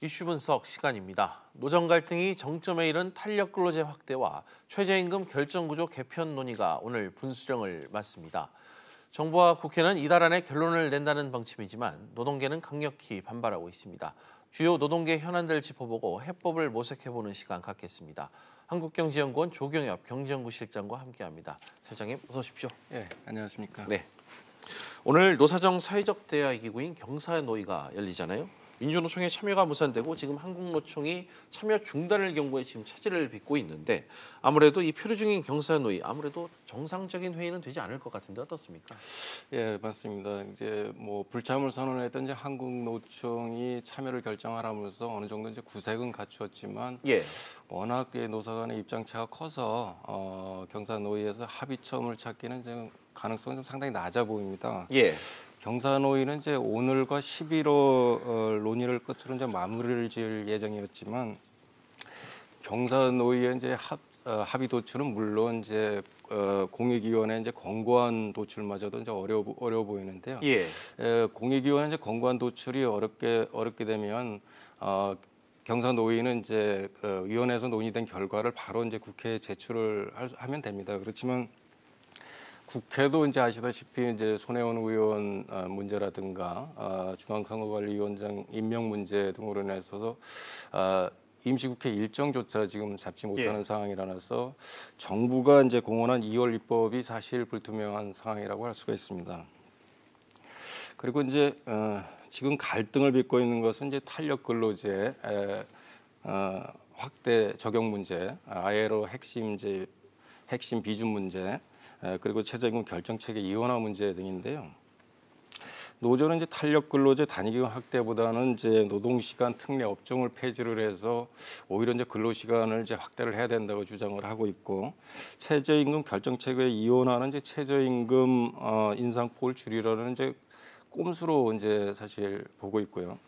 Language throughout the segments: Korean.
이슈 분석 시간입니다. 노정 갈등이 정점에 이른 탄력 근로제 확대와 최저임금 결정구조 개편 논의가 오늘 분수령을 맞습니다. 정부와 국회는 이달 안에 결론을 낸다는 방침이지만 노동계는 강력히 반발하고 있습니다. 주요 노동계 현안들 짚어보고 해법을 모색해보는 시간 갖겠습니다. 한국경제연구원 조경엽 경제연구 실장과 함께합니다. 실장님 어서 오십시오. 네, 안녕하십니까. 네. 오늘 노사정 사회적 대화 기구인 경사노위가 열리잖아요. 민주노총의 참여가 무산되고 지금 한국노총이 참여 중단을 경고해 지금 차질을 빚고 있는데 아무래도 이 표류 중인 경사노위 아무래도 정상적인 회의는 되지 않을 것 같은데 어떻습니까? 예, 맞습니다. 이제 뭐 불참을 선언했던 이제 한국노총이 참여를 결정하라면서 어느 정도 이제 구색은 갖추었지만 워낙 노사 간의 입장차가 커서 경사노위에서 합의점을 찾기는 지금 가능성은 좀 상당히 낮아 보입니다. 경사노위는 이제 오늘과 11월 논의를 끝으로 이제 마무리를 지을 예정이었지만 경사노위의 이제 합의 도출은 물론 이제 공익위원회 이제 권고안 도출마저도 이제 어려워 보이는데요. 공익위원회 이제 권고안 도출이 어렵게 되면 경사노위는 이제 위원회에서 논의된 결과를 바로 이제 국회에 제출을 하면 됩니다. 그렇지만 국회도 이제 아시다시피 이제 손혜원 의원 문제라든가 중앙선거관리위원장 임명 문제 등으로 인해서 임시국회 일정조차 지금 잡지 못하는 상황이라서 정부가 이제 공언한 2월 입법이 사실 불투명한 상황이라고 할 수가 있습니다. 그리고 이제 지금 갈등을 빚고 있는 것은 이제 탄력 근로제 확대 적용 문제, ILO 핵심 비준 문제. 그리고 최저임금 결정체계 이원화 문제 등인데요. 노조는 이제 탄력 근로제 단위기간 확대보다는 이제 노동시간 특례 업종을 폐지를 해서 오히려 이제 근로시간을 이제 확대를 해야 된다고 주장을 하고 있고, 최저임금 결정체계 이원화는 이제 최저임금 인상폭을 줄이려는 이제 꼼수로 이제 사실 보고 있고요.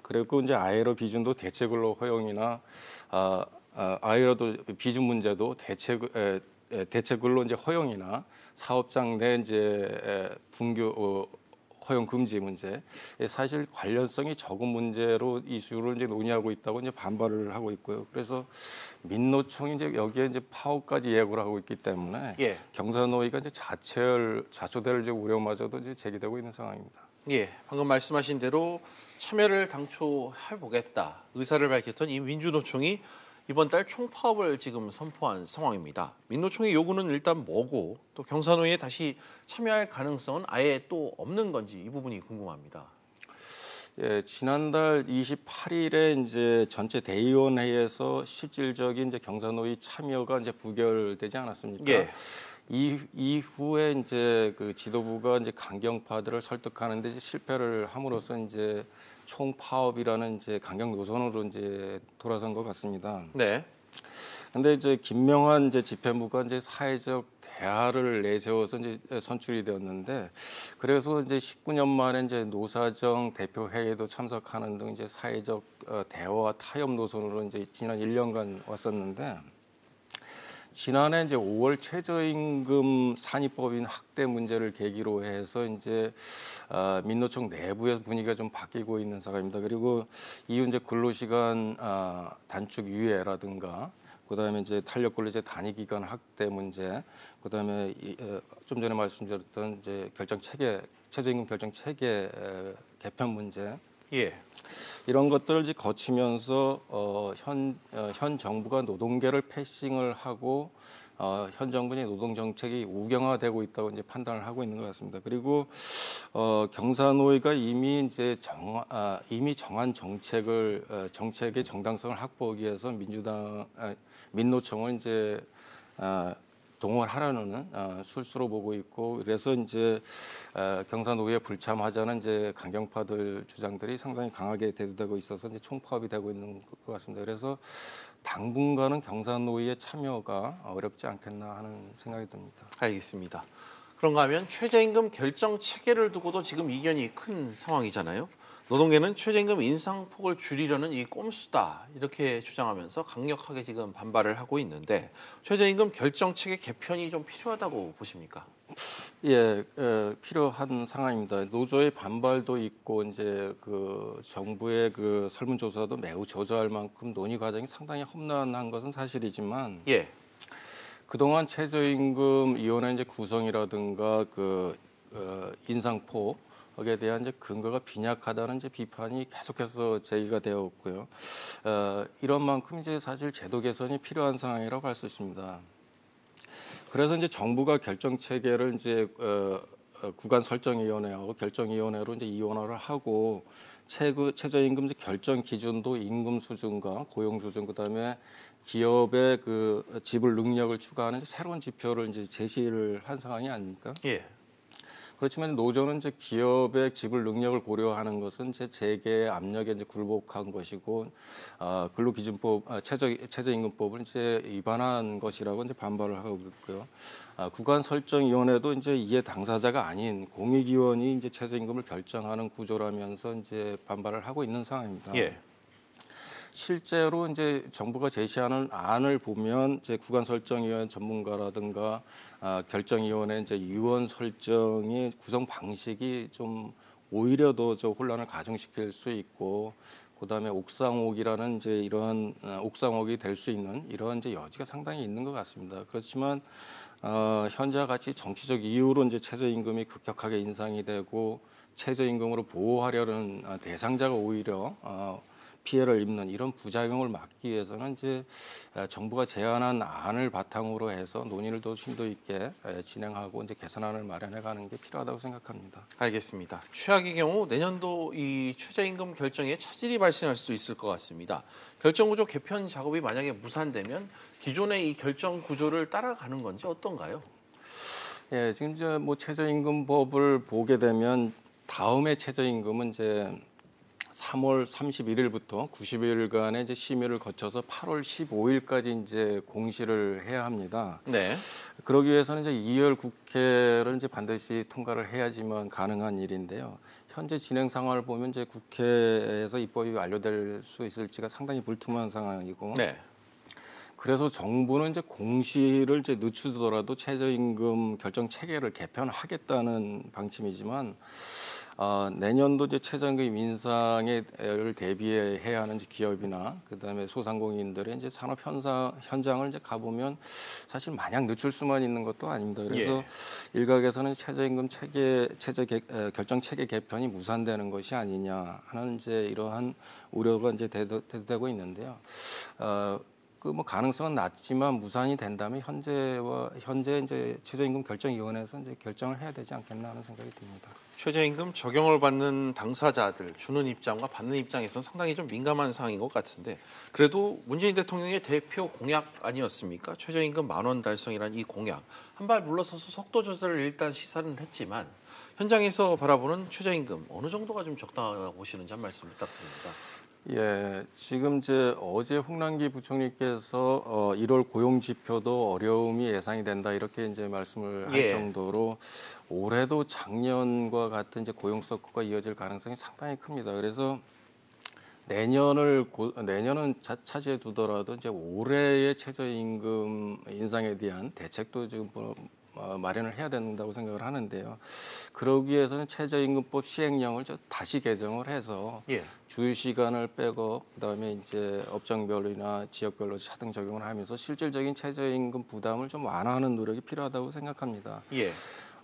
그리고 이제 ILO 비준도 대체근로 허용이나 ILO 비준 문제도 대체근로 이제 허용이나 사업장 내 이제 분교 허용 금지 문제, 사실 관련성이 적은 문제로 이슈를 이제 논의하고 있다고 이제 반발을 하고 있고요. 그래서 민노총이 이제 여기에 이제 파업까지 예고를 하고 있기 때문에 경사노위가 이제 자초될 이제 우려마저도 이제 제기되고 있는 상황입니다. 방금 말씀하신 대로 참여를 당초 해보겠다 의사를 밝혔던 이 민주노총이 이번 달 총파업을 지금 선포한 상황입니다. 민노총의 요구는 일단 뭐고 또 경사노위에 다시 참여할 가능성은 아예 또 없는 건지 이 부분이 궁금합니다. 지난달 28일에 이제 전체 대의원회에서 실질적인 이제 경사노위 참여가 이제 부결되지 않았습니까? 이후에 이제 그 지도부가 이제 강경파들을 설득하는데 이제 실패를 함으로써 이제 총파업이라는 이제 강경 노선으로 이제 돌아선 것 같습니다. 근데 이제 김명환 이제 집행부가 이제 사회적 대화를 내세워서 이제 선출이 되었는데, 그래서 이제 19년 만에 이제 노사정 대표 회의에도 참석하는 등 이제 사회적 대화 타협 노선으로 이제 지난 1년간 왔었는데, 지난해 이제 5월 최저임금 산입법인 확대 문제를 계기로 해서 이제 민노총 내부의 분위기가 좀 바뀌고 있는 상황입니다. 그리고 이후 이제 근로시간 단축 유예라든가, 그다음에 이제 탄력 근로제 단위 기간 확대 문제, 그다음에 좀 전에 말씀드렸던 이제 최저임금 결정 체계 개편 문제. 이런 것들을 이제 거치면서 현 정부가 노동계를 패싱을 하고 현 정부의 노동 정책이 우경화되고 있다고 이제 판단을 하고 있는 것 같습니다. 그리고 경사노위가 이미 정한 정책의 정당성을 확보하기 위해서 민노총을 이제 동원하라는 술수로 보고 있고, 그래서 이제 경사노위에 불참하자는 이제 강경파들 주장들이 상당히 강하게 대두되고 있어서 이제 총파업이 되고 있는 것 같습니다. 그래서 당분간은 경사노위의 참여가 어렵지 않겠나 하는 생각이 듭니다. 알겠습니다. 그런가 하면 최저임금 결정 체계를 두고도 지금 이견이 큰 상황이잖아요. 노동계는 최저임금 인상폭을 줄이려는 이 꼼수다 이렇게 주장하면서 강력하게 지금 반발을 하고 있는데 최저임금 결정 체계 개편이 좀 필요하다고 보십니까? 예, 필요한 상황입니다. 노조의 반발도 있고 이제 그 정부의 그 설문조사도 매우 저조할 만큼 논의 과정이 상당히 험난한 것은 사실이지만 예. 그동안 최저임금위원회 이제 구성이라든가 그 인상폭에 대한 이제 근거가 빈약하다는 이제 비판이 계속해서 제기가 되었고요. 이런 만큼 이제 사실 제도 개선이 필요한 상황이라고 할 수 있습니다. 그래서 이제 정부가 결정 체계를 이제 구간 설정위원회하고 결정위원회로 이제 이원화를 하고 최저임금 결정 기준도 임금 수준과 고용 수준 그다음에 기업의 그 지불 능력을 추가하는 새로운 지표를 이제 제시를 한 상황이 아닙니까? 예. 그렇지만 노조는 이제 기업의 지불 능력을 고려하는 것은 제 재계 압력에 이제 굴복한 것이고 근로기준법 최저임금법을 이제 위반한 것이라고 이제 반발을 하고 있고요. 구간설정위원회도 이제 이해 당사자가 아닌 공익위원이 이제 최저임금을 결정하는 구조라면서 이제 반발을 하고 있는 상황입니다. 예. 실제로 이제 정부가 제시하는 안을 보면 이제 구간설정위원 전문가라든가 결정위원회 이제 위원 설정의 구성 방식이 좀 오히려 더 저 혼란을 가중시킬 수 있고 그다음에 옥상옥이라는 이제 이러한 옥상옥이 될 수 있는 이러한 이제 여지가 상당히 있는 것 같습니다. 그렇지만 현재와 같이 정치적 이유로 이제 최저임금이 급격하게 인상이 되고 최저임금으로 보호하려는 대상자가 오히려 피해를 입는 이런 부작용을 막기 위해서는 이제 정부가 제안한 안을 바탕으로 해서 논의를 더 심도 있게 진행하고 이제 개선안을 마련해가는 게 필요하다고 생각합니다. 알겠습니다. 최악의 경우 내년도 이 최저임금 결정에 차질이 발생할 수도 있을 것 같습니다. 결정구조 개편 작업이 만약에 무산되면 기존의 이 결정 구조를 따라가는 건지 어떤가요? 예, 지금 이제 뭐 최저임금법을 보게 되면 다음에 최저임금은 이제 3월 31일부터 90일간의 이제 심의를 거쳐서 8월 15일까지 이제 공시를 해야 합니다. 네. 그러기 위해서는 이제 2월 국회를 이제 반드시 통과를 해야지만 가능한 일인데요. 현재 진행 상황을 보면 이제 국회에서 입법이 완료될 수 있을지가 상당히 불투명한 상황이고. 네. 그래서 정부는 이제 공시를 이제 늦추더라도 최저임금 결정 체계를 개편하겠다는 방침이지만 내년도 이제 최저임금 인상을 대비해야 하는 기업이나 그다음에 소상공인들의 이제 산업 현장을 이제 가보면 사실 마냥 늦출 수만 있는 것도 아닙니다. 그래서 일각에서는 최저임금 결정 체계 개편이 무산되는 것이 아니냐 하는 이제 이러한 우려가 이제 대두되고 있는데요. 그 뭐 가능성은 낮지만 무산이 된다면 현재 이제 최저임금 결정위원회에서 이제 결정을 해야 되지 않겠나 하는 생각이 듭니다. 최저임금 적용을 받는 당사자들 주는 입장과 받는 입장에서는 상당히 좀 민감한 상황인 것 같은데 그래도 문재인 대통령의 대표 공약 아니었습니까? 최저임금 10,000원 달성이라는 이 공약 한 발 물러서서 속도 조절을 일단 시사는 했지만 현장에서 바라보는 최저임금 어느 정도가 좀 적당하다고 보시는지 한 말씀 부탁드립니다. 예, 지금 이제 어제 홍남기 부총리께서 1월 고용 지표도 어려움이 예상이 된다 이렇게 이제 말씀을 할 정도로 올해도 작년과 같은 이제 고용 서클과 이어질 가능성이 상당히 큽니다. 그래서 내년은 차지해 두더라도 이제 올해의 최저임금 인상에 대한 대책도 지금 마련을 해야 된다고 생각을 하는데요. 그러기 위해서는 최저임금법 시행령을 다시 개정을 해서 주휴 시간을 빼고 그다음에 이제 업종별이나 지역별로 차등 적용을 하면서 실질적인 최저임금 부담을 좀 완화하는 노력이 필요하다고 생각합니다.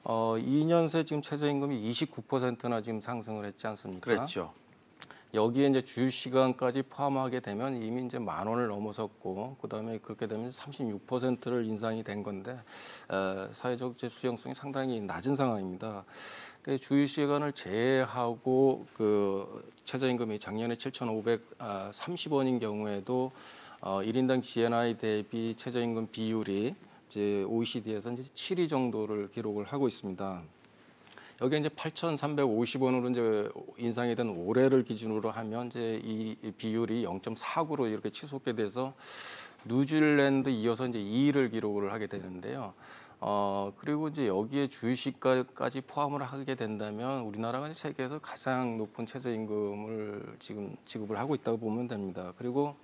2년 새 지금 최저임금이 29%나 지금 상승을 했지 않습니까? 그렇죠. 여기에 이제 주휴 시간까지 포함하게 되면 이미 이제 10,000원을 넘어섰고 그다음에 그렇게 되면 36%를 인상이 된 건데 사회적 수용성이 상당히 낮은 상황입니다. 주휴 시간을 제외하고 그 최저임금이 작년에 7,530원인 경우에도 1인당 GNI 대비 최저임금 비율이 이제 OECD에서 이제 7위 정도를 기록을 하고 있습니다. 여기 이제 8,350원으로 이제 인상이 된 올해를 기준으로 하면 이제 이 비율이 0.49로 이렇게 치솟게 돼서 뉴질랜드 이어서 이제 2위를 기록을 하게 되는데요. 그리고 이제 여기에 주휴식까지 포함을 하게 된다면 우리나라가 이제 세계에서 가장 높은 최저임금을 지금 지급을 하고 있다고 보면 됩니다. 그리고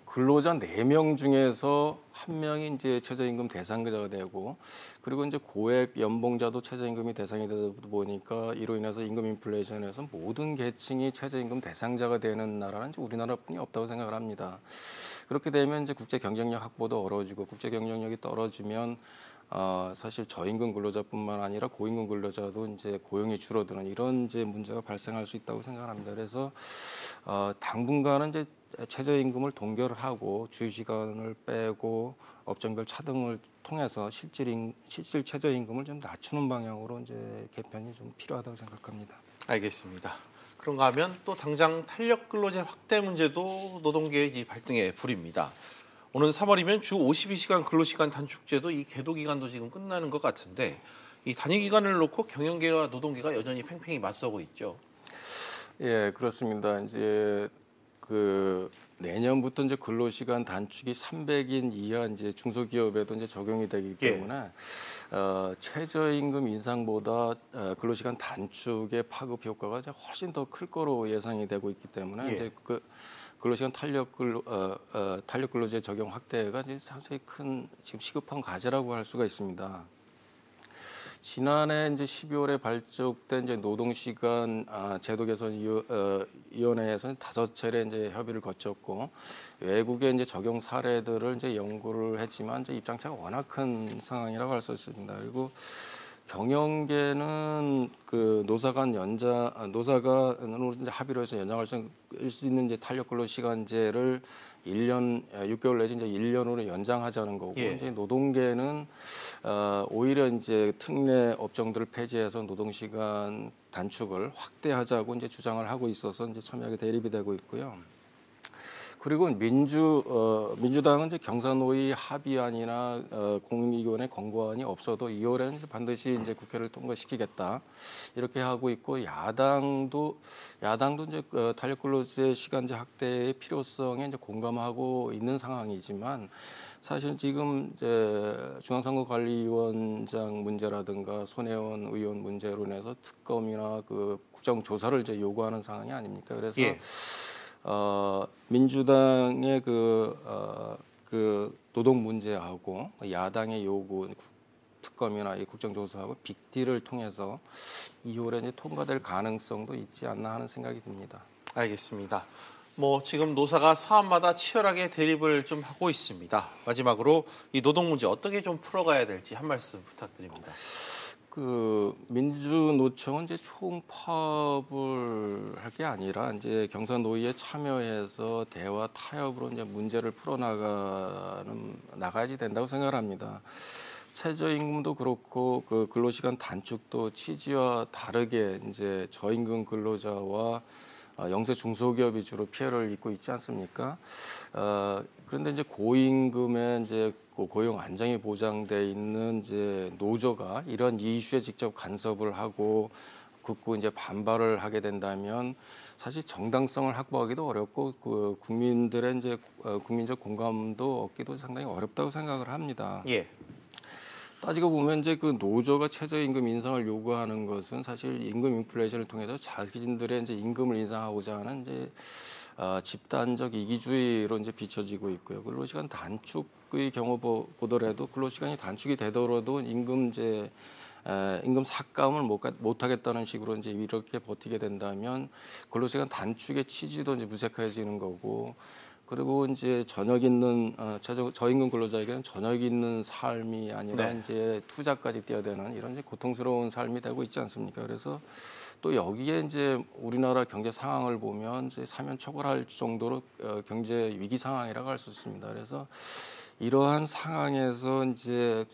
근로자 4명 중에서 1명이 이제 최저임금 대상자가 되고, 그리고 이제 고액 연봉자도 최저임금이 대상이 되다 보니까 이로 인해서 임금 인플레이션에서 모든 계층이 최저임금 대상자가 되는 나라는 이제 우리나라뿐이 없다고 생각을 합니다. 그렇게 되면 이제 국제 경쟁력 확보도 어려워지고, 국제 경쟁력이 떨어지면 사실 저임금 근로자뿐만 아니라 고임금 근로자도 이제 고용이 줄어드는 이런 이제 문제가 발생할 수 있다고 생각합니다. 그래서 당분간은 이제 최저임금을 동결하고 주휴시간을 빼고 업종별 차등을 통해서 실질 최저임금을 좀 낮추는 방향으로 이제 개편이 좀 필요하다고 생각합니다. 알겠습니다. 그런가 하면 또 당장 탄력 근로제 확대 문제도 노동계의 발등에 불입니다. 오는 3월이면 주 52시간 근로시간 단축제도 이 계도 기간도 지금 끝나는 것 같은데, 이 단위 기간을 놓고 경영계와 노동계가 여전히 팽팽히 맞서고 있죠. 예, 그렇습니다. 이제 내년부터 이제 근로시간 단축이 300인 이하 이제 중소기업에도 이제 적용이 되기 때문에 최저임금 인상보다 근로시간 단축의 파급 효과가 이제 훨씬 더 클 거로 예상이 되고 있기 때문에 이제 근로시간 탄력 근로제 적용 확대가 이제 상당히 큰 지금 시급한 과제라고 할 수가 있습니다. 지난해 이제 12월에 발족된 이제 노동시간 제도 개선 위원회에서는 5차례 이제 협의를 거쳤고, 외국의 이제 적용 사례들을 이제 연구를 했지만 이제 입장차가 워낙 큰 상황이라고 할 수 있습니다. 그리고 경영계는 그 노사간으로 이제 합의를 해서 연장할 수 있는 이제 탄력 근로 시간제를 1년 6개월 내지 이제 1년으로 연장하자는 거고, 이제 노동계는 오히려 이제 특례 업종들을 폐지해서 노동 시간 단축을 확대하자고 이제 주장을 하고 있어서 이제 첨예하게 대립이 되고 있고요. 그리고 민주당은 이제 경사노위 합의안이나 공익위원회 권고안이 없어도 2월에는 이제 반드시 이제 국회를 통과시키겠다 이렇게 하고 있고, 야당도 이제 탄력근로제 시간제 확대의 필요성에 이제 공감하고 있는 상황이지만, 사실 지금 이제 중앙선거관리위원장 문제라든가 손혜원 의원 문제로 인해서 특검이나 그 국정조사를 이제 요구하는 상황이 아닙니까? 그래서 민주당의 그 노동 문제하고 야당의 요구 특검이나 이 국정조사하고 빅딜을 통해서 2월에 이제 통과될 가능성도 있지 않나 하는 생각이 듭니다. 알겠습니다. 지금 노사가 사안마다 치열하게 대립을 좀 하고 있습니다. 마지막으로 이 노동 문제 어떻게 좀 풀어가야 될지 한 말씀 부탁드립니다. 민주노총은 이제 총파업을 할 게 아니라 이제 경사노위에 참여해서 대화 타협으로 이제 문제를 나가야지 된다고 생각을 합니다. 최저임금도 그렇고 그 근로시간 단축도 취지와 다르게 이제 저임금 근로자와 영세 중소기업이 주로 피해를 입고 있지 않습니까? 그런데 이제 고임금에 이제 고용 안정이 보장돼 있는 이제 노조가 이런 이슈에 직접 간섭을 하고 극구 이제 반발을 하게 된다면 사실 정당성을 확보하기도 어렵고 그 국민들의 이제 국민적 공감도 얻기도 상당히 어렵다고 생각을 합니다. 따지고 보면 이제 그 노조가 최저임금 인상을 요구하는 것은 사실 임금 인플레이션을 통해서 자기들의 이제 임금을 인상하고자 하는 이제 집단적 이기주의로 이제 비춰지고 있고요. 근로시간 단축의 경우 보더라도 근로시간이 단축이 되더라도 임금 삭감을 못 하겠다는 식으로 이제 이렇게 버티게 된다면 근로시간 단축의 취지도 이제 무색해지는 거고, 그리고 이제 저녁 있는 저임금 근로자에게는 저녁 있는 삶이 아니라 이제 투자까지 뛰어대는 이런 이제 고통스러운 삶이 되고 있지 않습니까? 그래서 또 여기에 이제 우리나라 경제 상황을 보면 이제 사면 초월할 정도로 경제 위기 상황이라고 할 수 있습니다. 그래서 이러한 상황에서 이제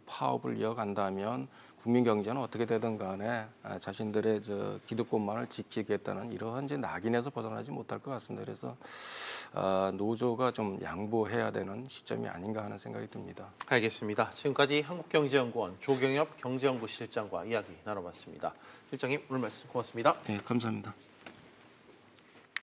파업을 이어간다면 국민 경제는 어떻게 되든 간에 자신들의 기득권만을 지키겠다는 이러한 이제 낙인에서 벗어나지 못할 것 같습니다. 그래서 노조가 좀 양보해야 되는 시점이 아닌가 하는 생각이 듭니다. 알겠습니다. 지금까지 한국경제연구원 조경엽 경제연구실장과 이야기 나눠봤습니다. 실장님 오늘 말씀 고맙습니다. 네, 감사합니다.